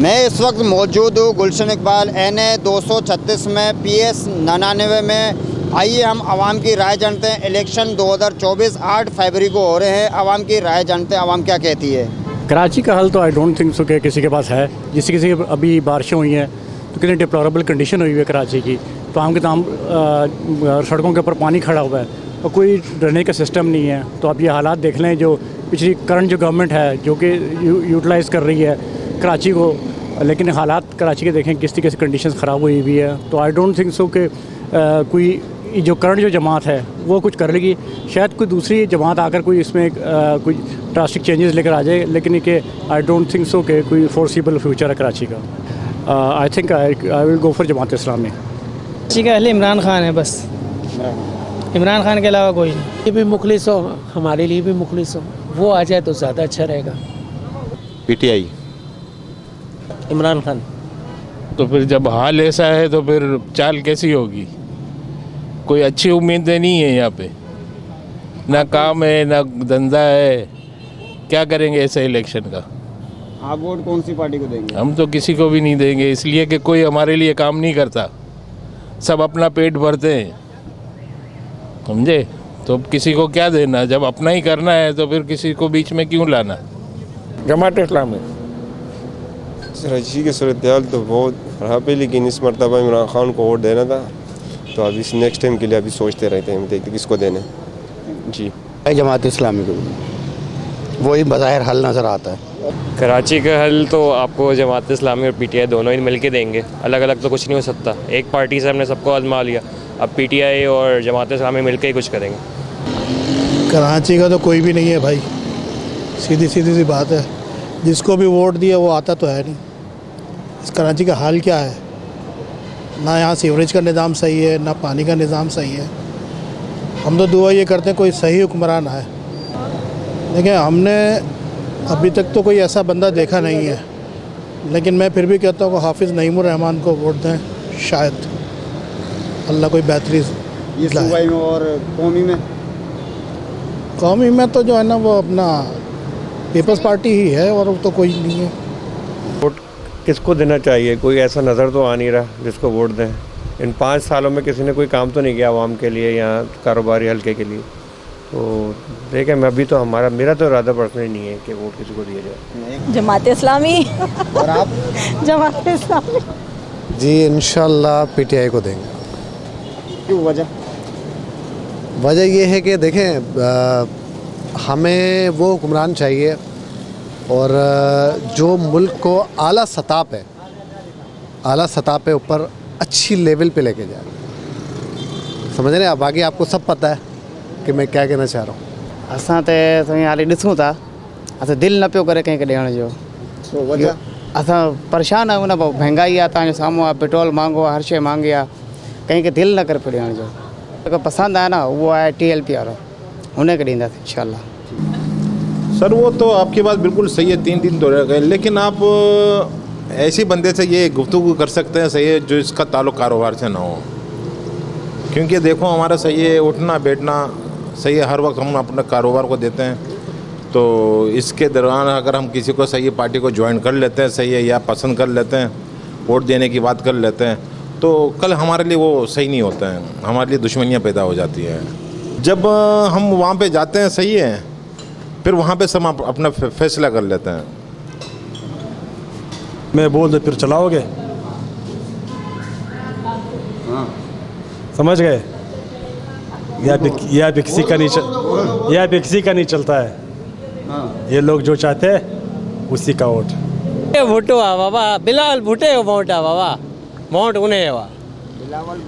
मैं इस वक्त मौजूद हूँ गुलशन इकबाल NA 236 में PS 99 में। आइए हम आवाम की राय जानते हैं। इलेक्शन 2024 8 फरवरी को हो रहे हैं। आवाम की राय जानते हैं, आवाम क्या कहती है। कराची का हल तो आई डोंट थिंक सो कि किसी के पास है। जिस किसी की अभी बारिशें हुई हैं तो कितनी डिप्लोरेबल कंडीशन हुई है कराची की। तो आम के तमाम सड़कों के ऊपर पानी खड़ा हुआ है और कोई ड्रेनेज का सिस्टम नहीं है। तो आप ये हालात देख लें जो पिछली करंट जो गवर्नमेंट है जो कि यूटिलाइज़ कर रही है कराची को, लेकिन हालात कराची के देखें किस तरीके से कंडीशंस ख़राब हुई हुई है। तो आई डोंट थिंक सो कि कोई जो करंट जो जमात है वो कुछ कर लेगी। शायद कोई दूसरी जमात आकर कोई इसमें कोई ड्रास्टिक चेंजेस लेकर आ जाए, लेकिन कि आई डोंट थिंक सो कि कोई फोर्सिबल फ्यूचर है कराची का। I think I will go for Jamaat Islami. Karachi का अहले इमरान खान है, बस इमरान खान के अलावा कोई नहीं। ये भी मुखलिस हो, हमारे लिए भी मुखलिस हो, वो आ जाए तो ज़्यादा अच्छा रहेगा। PTI इमरान खान। तो फिर जब हाल ऐसा है तो फिर चाल कैसी होगी। कोई अच्छी उम्मीदें नहीं है यहाँ पे, ना काम है ना धंधा है। क्या करेंगे ऐसे इलेक्शन का। आप वोट कौन सी पार्टी को देंगे। हम तो किसी को भी नहीं देंगे, इसलिए कि कोई हमारे लिए काम नहीं करता, सब अपना पेट भरते हैं, समझे। तो किसी को क्या देना, जब अपना ही करना है तो फिर किसी को बीच में क्यों लाना। जमात इस्लामी। कराची की सूरत हाल तो बहुत ख़राब है, लेकिन इस मरतबा इमरान खान को वोट देना था तो अभी इस नेक्स्ट टाइम के लिए अभी सोचते रहते हैं, देखते किसको देने। जी जमात इस्लामी को वही बज़ाहिर हल नज़र आता है। कराची का हल तो आपको जमात इस्लामी और PTI दोनों ही मिल के देंगे। अलग अलग तो कुछ नहीं हो सकता। एक पार्टी से हमने सबको आजमा लिया, अब PTI और जमात इस्लामी मिल के ही कुछ करेंगे। कराची का तो कोई भी नहीं है भाई, सीधी सीधी सी बात है। जिसको भी वोट दिया वो आता तो है नहीं। इस कराची का हाल क्या है, ना यहाँ सीवरेज का निज़ाम सही है ना पानी का निज़ाम सही है। हम तो दुआ ये करते हैं कोई सही हुक्मरान आए, लेकिन हमने अभी तक तो कोई ऐसा बंदा देखा नहीं है। लेकिन मैं फिर भी कहता हूँ हाफिज़ नईमुर रहमान को वोट दें, शायद अल्लाह कोई बेहतरीन। ये सूबाई में और कौमी में तो जो है ना वो अपना पीपल्स पार्टी ही है और वो तो कोई नहीं है। वोट किसको देना चाहिए, कोई ऐसा नज़र तो आ नहीं रहा जिसको वोट दें। इन 5 सालों में किसी ने कोई काम तो नहीं किया आवाम के लिए या कारोबारी हल्के के लिए। तो देखें, मैं अभी तो मेरा तो इरादा पर्सनली नहीं है कि वोट किसी को दिया जाए। जमात इस्लामी। और आप। जमात इस्लामी जी इंशाल्लाह PTI को देंगे। क्यों, वजह ये है कि देखें हमें वो हुक्मरान चाहिए और जो मुल्क को आला सतह पे ऊपर अच्छी लेवल पे लेके जाए। समझ रहे हैं आप। आगे आपको सब पता है कि मैं क्या कहना चाह रहा हूँ। असां त हाली ॾिसूं था, असां दिलि न पियो करे कंहिंखे ॾियण जो। वजह असां परेशान आहियूं न, महांगाई आहे तव्हांजे साम्हूं आहे, पेट्रोल महांगो आहे, हर शइ महांगी आहे, कंहिंखे दिलि न करे पियो ॾियण जो। जेको पसंदि आहे न उहो आहे TLP वारो, हुनखे ॾींदासीं इंशाल्लाह। सर वो तो आपकी बात बिल्कुल सही है, 3 दिन तो रह गए, लेकिन आप ऐसे बंदे से ये गुफ्तगू कर सकते हैं सही है जो इसका ताल्लुक कारोबार से ना हो। क्योंकि देखो हमारा सही है उठना बैठना सही है, हर वक्त हम अपने कारोबार को देते हैं। तो इसके दौरान अगर हम किसी को सही पार्टी को ज्वाइन कर लेते हैं सही है, या पसंद कर लेते हैं, वोट देने की बात कर लेते हैं, तो कल हमारे लिए वो सही नहीं होता है, हमारे लिए दुश्मनियाँ पैदा हो जाती हैं। जब हम वहाँ पे जाते हैं सही है, फिर वहाँ पे सब अपना फैसला कर लेते हैं। मैं बोल दे फिर चलाओगे। हाँ। समझ गए। यह भी किसी का नहीं चलता है। हाँ। ये लोग जो चाहते हैं उसी का वोट। भुट्टो आहे बाबा, बिलावल भुट्टे जो वोट आहे बाबा, वोट उन्हें है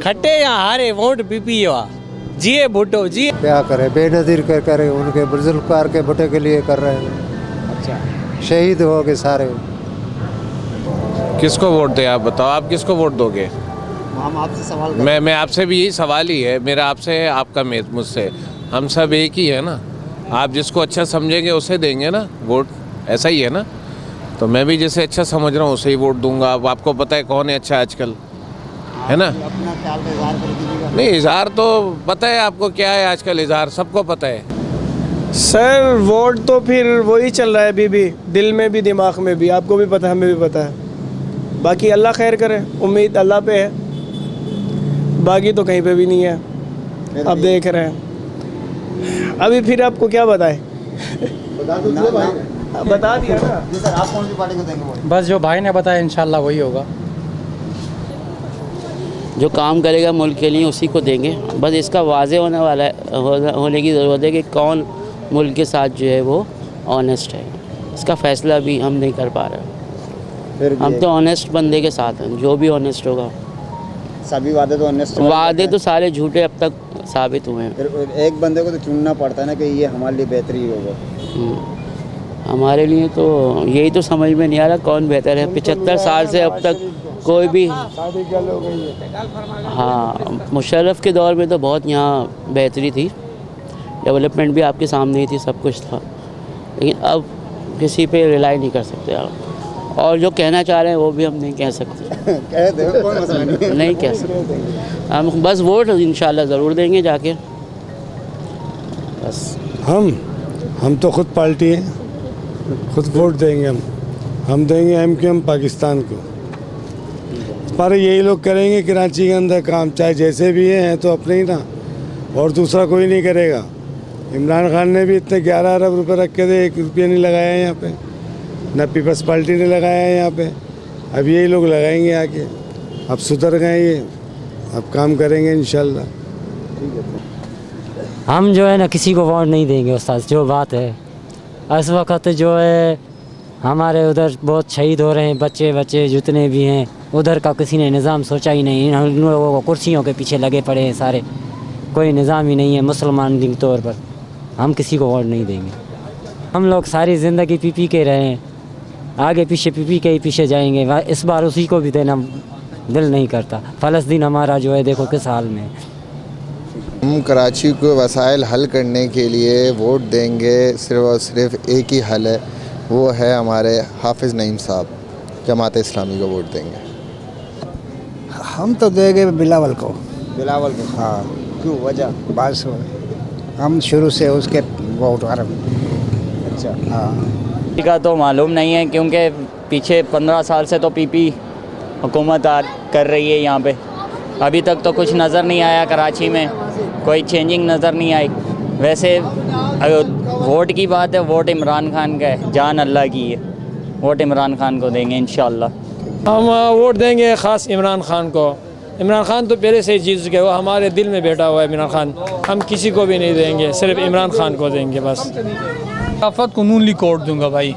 खट्टे या हारे वोट PP जो आहे। जिए भुट्टो जिए। क्या करे, बेनज़ीर करे उनके बुजुर्गकार के भुट्टे के लिए कर रहे हैं। अच्छा, शहीद हो गए सारे। किसको वोट दे आप बताओ, आप किसको वोट दोगे। हम आपसे सवाल मैं आपसे भी यही सवाल ही है मेरा, आपसे आपका मुझसे, हम सब एक ही है ना। आप जिसको अच्छा समझेंगे उसे देंगे ना वोट, ऐसा ही है ना। तो मैं भी जैसे अच्छा समझ रहा हूँ उसे ही वोट दूंगा। अब आपको पता है कौन है अच्छा आजकल, है ना। अपना ख्याल का इजहार कर दीजिएगा। नहीं, इजहार तो पता है आपको क्या है आजकल, इजहार सबको पता है। सर वोट तो फिर वही चल रहा है अभी भी, दिल में भी दिमाग में भी, आपको भी पता है हमें भी पता है। बाकी अल्लाह खैर करे, उम्मीद अल्लाह पे है, बाकी तो कहीं पे भी नहीं है। अब देख रहे हैं, अभी फिर आपको क्या बताएं। बता दिया ना। जी सर, आप कौन सी पार्टी को देंगे वोट? बस जो भाई ने बताया इंशाल्लाह वही होगा। जो काम करेगा मुल्क के लिए उसी को देंगे। बस इसका वाज़े होने वाला है, होने की ज़रूरत है कि कौन मुल्क के साथ जो है वो ऑनेस्ट है। इसका फ़ैसला भी हम नहीं कर पा रहे। हम तो ऑनेस्ट बंदे के साथ हैं, जो भी ऑनेस्ट होगा। सभी वादे तो ऑनेस्ट, वादे तो सारे झूठे अब तक साबित हुए हैं। फिर एक बंदे को तो चुनना पड़ता है ना कि ये हमारे लिए बेहतरी होगा। हमारे लिए तो यही तो समझ में नहीं आ रहा कौन बेहतर है। 75 साल से अब तक कोई भी, हाँ, मुशर्रफ के दौर में तो बहुत यहाँ बेहतरी थी, डेवलपमेंट भी आपके सामने ही थी, सब कुछ था। लेकिन अब किसी पे रिलाई नहीं कर सकते आप, और जो कहना चाह रहे हैं वो भी हम नहीं कह सकते। कह दे, कोई मसला नहीं। नहीं कह सकते हम, बस वोट इंशाल्लाह ज़रूर देंगे जाके, बस। हम तो खुद पार्टी हैं, खुद वोट देंगे हम देंगे MQM पाकिस्तान को। पर यही लोग करेंगे कराची के अंदर काम, चाहे जैसे भी हैं तो अपने ही ना, और दूसरा कोई नहीं करेगा। इमरान खान ने भी इतने 11 अरब रुपए रखे थे, 1 रुपया नहीं लगाया है यहाँ पे, ना पीपल्स पार्टी ने लगाया है यहाँ पे। अब यही लोग लगाएंगे आके, अब सुधर गए ये, अब काम करेंगे इंशाल्लाह। हम जो है ना किसी को वोट नहीं देंगे उस्ताद, जो बात है इस वक्त जो है हमारे उधर बहुत शहीद हो रहे हैं, बच्चे जितने भी हैं, उधर का किसी ने निज़ाम सोचा ही नहीं। हम लोगों को कुर्सियों के पीछे लगे पड़े हैं सारे, कोई निज़ाम ही नहीं है मुसलमान के तौर पर। हम किसी को वोट नहीं देंगे। हम लोग सारी ज़िंदगी पी के रहे हैं, आगे पीछे पी के ही पीछे जाएंगे। इस बार उसी को भी देना दिल नहीं करता। फ़लस्तीन हमारा जो है देखो किस हाल में। हम कराची को वसाइल हल करने के लिए वोट देंगे, सिर्फ़ और सिर्फ एक ही हल है, वो है हमारे हाफिज़ नईम साहब, जमात इस्लामी को वोट देंगे। हम तो देंगे बिलावल को। बिलावल को? हाँ। क्यों, वजह? बस हम शुरू से उसके वोट वाले। अच्छा, हाँ। का तो मालूम नहीं है, क्योंकि पीछे 15 साल से तो PP हुकूमत कर रही है यहाँ पे। अभी तक तो कुछ नज़र नहीं आया, कराची में कोई चेंजिंग नज़र नहीं आई। वैसे वोट की बात है, वोट इमरान खान का है, जान अल्लाह की है, वोट इमरान खान को देंगे इंशाल्लाह। हम वोट देंगे ख़ास इमरान खान को। इमरान खान तो पहले से ही जीत चुके, वो हमारे दिल में बैठा हुआ है इमरान खान। हम किसी को भी नहीं देंगे, सिर्फ इमरान खान को देंगे बस। आफत को नून लीग को वोट दूंगा भाई,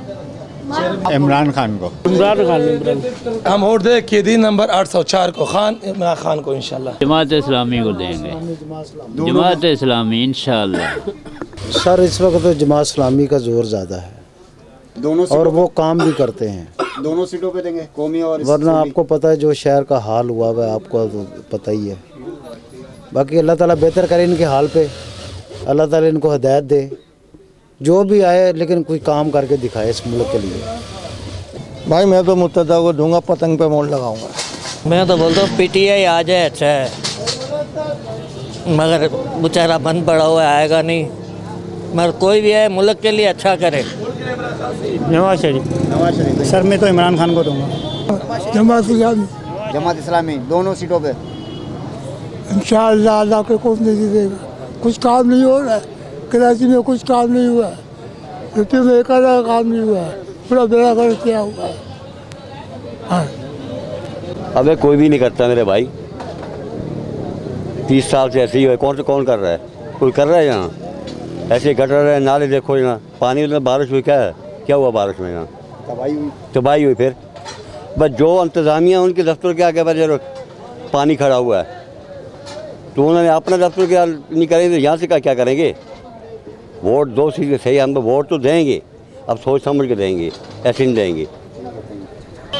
इमरान खान को। हम वोट दे KD नंबर 804 को, खान इमरान खान को इंशाल्लाह। जमात इस्लामी को देंगे, जमात इस्लामी इंशाल्लाह। सर इस वक्त तो जमात इस्लामी का जोर ज़्यादा है, दोनों और वो काम भी करते हैं। दोनों सीटों पे देंगे, कौमी और वरना आपको पता है जो शहर का हाल हुआ है, आपको तो पता ही है। बाकी अल्लाह ताला बेहतर करे इनके हाल पे, अल्लाह ताला इनको हिदायत दे, जो भी आए लेकिन कोई काम करके दिखाए इस मुल्क के लिए। भाई मैं तो मुत्तदा को दूंगा, पतंग पे मोड़ लगाऊंगा। मैं तो बोलता हूँ PTI आ जाए, अच्छा है, मगर बेचारा बंद पड़ा हुआ है, आएगा नहीं। मगर कोई भी है मुल्क के लिए अच्छा करे। नवाज शरीफ। सर मैं तो इमरान खान को दूंगा। जमात इस्लामी दोनों सीटों पे इंशाअल्लाह। अल्लाह के कौन नहीं देगा, कुछ काम नहीं हो रहा है कराची में, कुछ काम नहीं हुआ है, यूपी में एक आधा काम नहीं हुआ है, पूरा बेड़ा कर किया हुआ है। हाँ। अबे कोई भी नहीं करता मेरे भाई, 30 साल से ऐसे ही है। कौन कर रहा है? कोई कर रहा है यहाँ? ऐसे गटर है, नाले देखो यहाँ, पानी में बारिश हुई, क्या हुआ बारिश में? यहाँ तबाही हुई। फिर बस जो इंतज़ामिया उनके दफ्तर के आगे बस पानी खड़ा हुआ है, तो उन्होंने अपना दफ्तर क्या नहीं करेंगे, यहाँ से क्या करेंगे? वोट दो सीधे सही, हम तो वोट तो देंगे, अब सोच समझ के देंगे, ऐसे नहीं देंगे।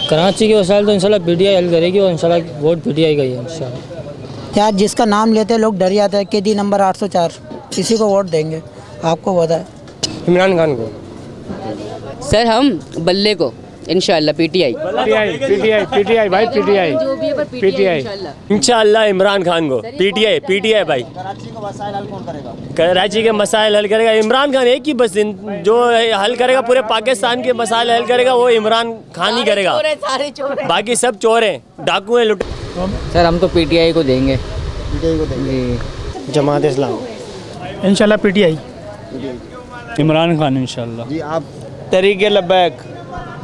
कराची के वसाइल तो इंशाल्लाह PTI हल करेगी, और इंशाल्लाह वोट PTI का ही है इंशाल्लाह। यार जिसका नाम लेते लोग डर जाते हैं, KD नंबर 804, इसी को वोट देंगे। आपको पता है इमरान खान को। सर हम बल्ले को, इंशाल्लाह पीटीआई पीटीआई भाई पीटीआई इंशाल्लाह इमरान खान को पीटीआई भाई। कराची का मसाइल हल कौन करेगा? कराची के मसाइल हल करेगा इमरान खान, एक ही बस जो हल करेगा पूरे पाकिस्तान के मसाइल हल करेगा वो इमरान खान ही करेगा। बाकी सब चोर हैं, डाकू हैं, लुट। सर हम तो पीटीआई को देंगे। पीटीआई को देंगे। जमात इस्लाम इंशाल्लाह पीटीआई। इमरान खान इंशाल्लाह। जी आप? तरीके लब्बैक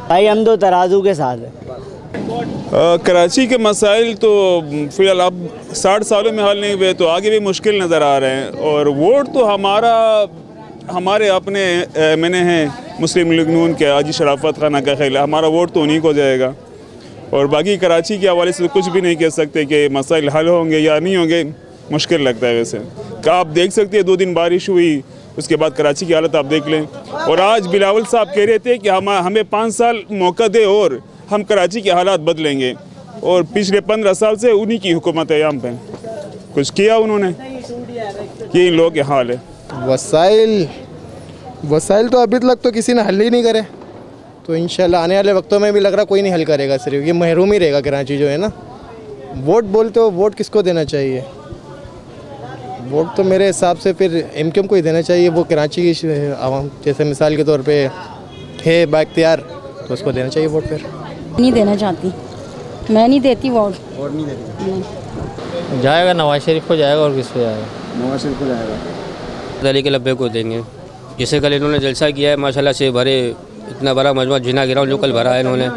भाई हम तो तराजू के साथ हैं। कराची के मसाइल तो फिलहाल अब 60 सालों में हल नहीं हुए तो आगे भी मुश्किल नज़र आ रहे हैं। और वोट तो हमारे अपने मैंने हैं मुस्लिम लीग नून के हाजी शराफत खान का ख्याल, हमारा वोट तो उन्हीं को जाएगा। और बाकी कराची के हवाले से कुछ भी नहीं कह सकते कि मसाइल हल होंगे या नहीं होंगे, मुश्किल लगता है। वैसे क्या आप देख सकते हैं 2 दिन बारिश हुई, उसके बाद कराची की हालत आप देख लें। और आज बिलावल साहब कह रहे थे कि हमें 5 साल मौका दे और हम कराची के हालात बदलेंगे। और पिछले 15 साल से उन्हीं की हुकूमत है, यहाँ पे कुछ किया उन्होंने, ये इन लोगों के हाल है। वसाइल तो अभी तक तो किसी ने हल ही नहीं करे, तो इंशाल्लाह आने वाले वक्तों में भी लग रहा कोई नहीं हल करेगा, सिर्फ ये महरूम ही रहेगा कराची जो है ना। वोट बोलते हो, वोट किसको देना चाहिए? वोट तो मेरे हिसाब से फिर एमक्यूएम को ही देना चाहिए। वो कराची की आवाम जैसे मिसाल के तौर पे है बाइख्तियार, तो उसको देना चाहिए वोट। फिर नहीं देना चाहती, मैं नहीं देती वोट। वोट नहीं देती? जाएगा नवाज शरीफ को जाएगा और किस पे जाएगा? नवाज शरीफ को जाएगा। तरीके लब्बे को देंगे। जिसे कल इन्होंने जलसा किया है माशाल्लाह से, भरे इतना बड़ा मजमा जिना गिरा जो कल भरा है इन्होंने।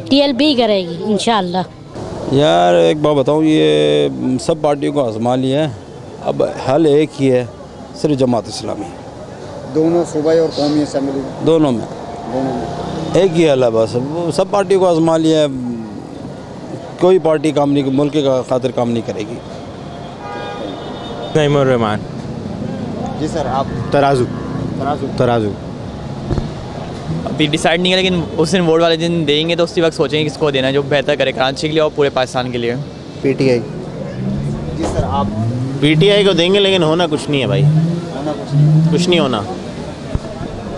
टीएलपी करेगी इंशाल्लाह। यार एक बात बताऊँ, ये सब पार्टियों को आजमा लिया है, अब हल एक ही है, सिर्फ जमात इस्लामी। दोनों सूबाई और कौमी असम्बली दोनों में एक ही हल है बस। वो सब पार्टियों को आजमा लिया है, कोई पार्टी काम नहीं, मुल्क के खातिर काम नहीं करेगी। नईमुर रहमान। जी सर आप? तराजू अभी डिसाइड नहीं है, लेकिन उस दिन वोट वाले दिन देंगे तो उसी वक्त सोचेंगे किसको देना है जो बेहतर करे कराची के लिए और पूरे पाकिस्तान के लिए। पीटीआई। जी सर आप? पीटीआई को देंगे, लेकिन होना कुछ नहीं है भाई, कुछ नहीं होना।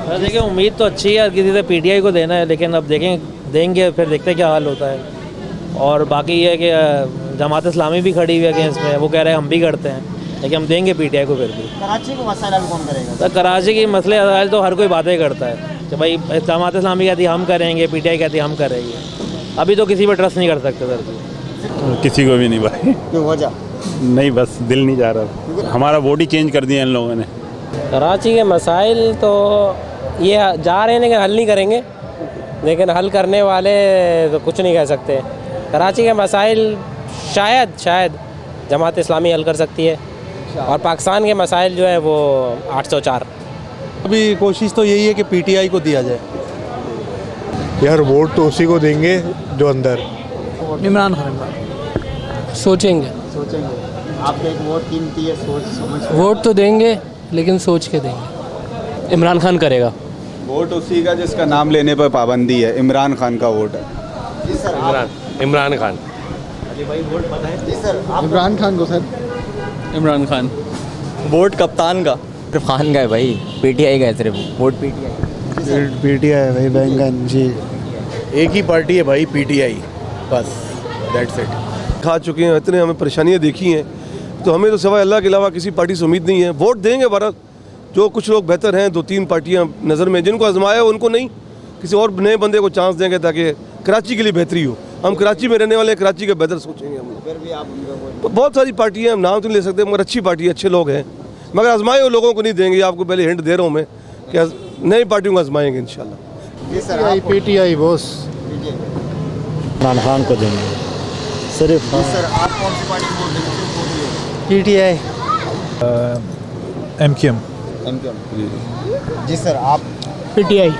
देखिए उम्मीद तो अच्छी है, किसी से पीटीआई को देना है, लेकिन अब देंगे फिर देखते हैं क्या हाल होता है। और बाकी ये है कि जमात इस्लामी भी खड़ी हुई है अगेंस्ट में, वो कह रहे हैं हम भी करते हैं, लेकिन हम देंगे पीटीआई को फिर भी। कराची को मसाइल हल कौन करेगा? तो कराची के मसले हल तो हर कोई बातें करता है कि भाई जमात इस्लामी कहती है हम करेंगे, पीटीआई कहती है हम करेंगे। अभी तो किसी पर ट्रस्ट नहीं कर सकते सर। किसी को भी नहीं भाई। क्यों वजह? नहीं, बस दिल नहीं जा रहा, हमारा वोट ही चेंज कर दिया इन लोगों ने। कराची के मसाइल तो ये जा रहे हैं लेकिन हल नहीं करेंगे, लेकिन हल करने वाले तो कुछ नहीं कह सकते। कराची के मसाइल शायद जमात इस्लामी हल कर सकती है, और पाकिस्तान के मसाइल जो है वो 804। अभी कोशिश तो यही है कि पीटीआई को दिया जाए। यार वोट तो उसी को देंगे जो अंदर। इमरान खान। सोचेंगे। आपका एक वोट कीमती है, सोच समझ। वोट तो देंगे लेकिन सोच के देंगे। इमरान खान करेगा। वोट उसी का जिसका नाम लेने पर पाबंदी है, इमरान खान का वोट है। जी सर आप? इमरान खान। भाई वोट पता है? जी सर आप? इमरान खान को सर। इमरान खान। वोट कप्तान का। सिर्फ खान का है भाई, पीटीआई का है सिर्फ वोट, पीटीआई। पीटीआई भाई बैंगन जी। एक ही पार्टी है भाई, पीटीआई, बस दैट्स इट। खा चुके हैं, इतने हमें परेशानियां देखी हैं, तो हमें तो सिवाय अल्लाह के अलावा किसी पार्टी से उम्मीद नहीं है। वोट देंगे भारत, जो कुछ लोग बेहतर हैं, 2-3 पार्टियां नज़र में जिनको आजमाया उनको नहीं, किसी और नए बंदे को चांस देंगे ताकि कराची के लिए बेहतरी हो। हम कराची में रहने वाले हैं, कराची का बेहतर सोचेंगे हम। फिर भी आप? बहुत सारी पार्टियाँ हम नाम तो नहीं ले सकते, मगर अच्छी पार्टी, अच्छे लोग हैं, मगर आजमाए वो लोगों को नहीं देंगे। आपको पहले हिंट दे रहा हूँ मैं कि नई पार्टियों को आजमाएंगे इंशाल्लाह। जी सर आप? PTI boss. इमरान खान को देंगे सिर्फ। जी सर आप कौन सी पार्टी को वोट देंगे? पीटीआई। एमक्यूएम। एमक्यूएम। जी सर आप? पीटीआई।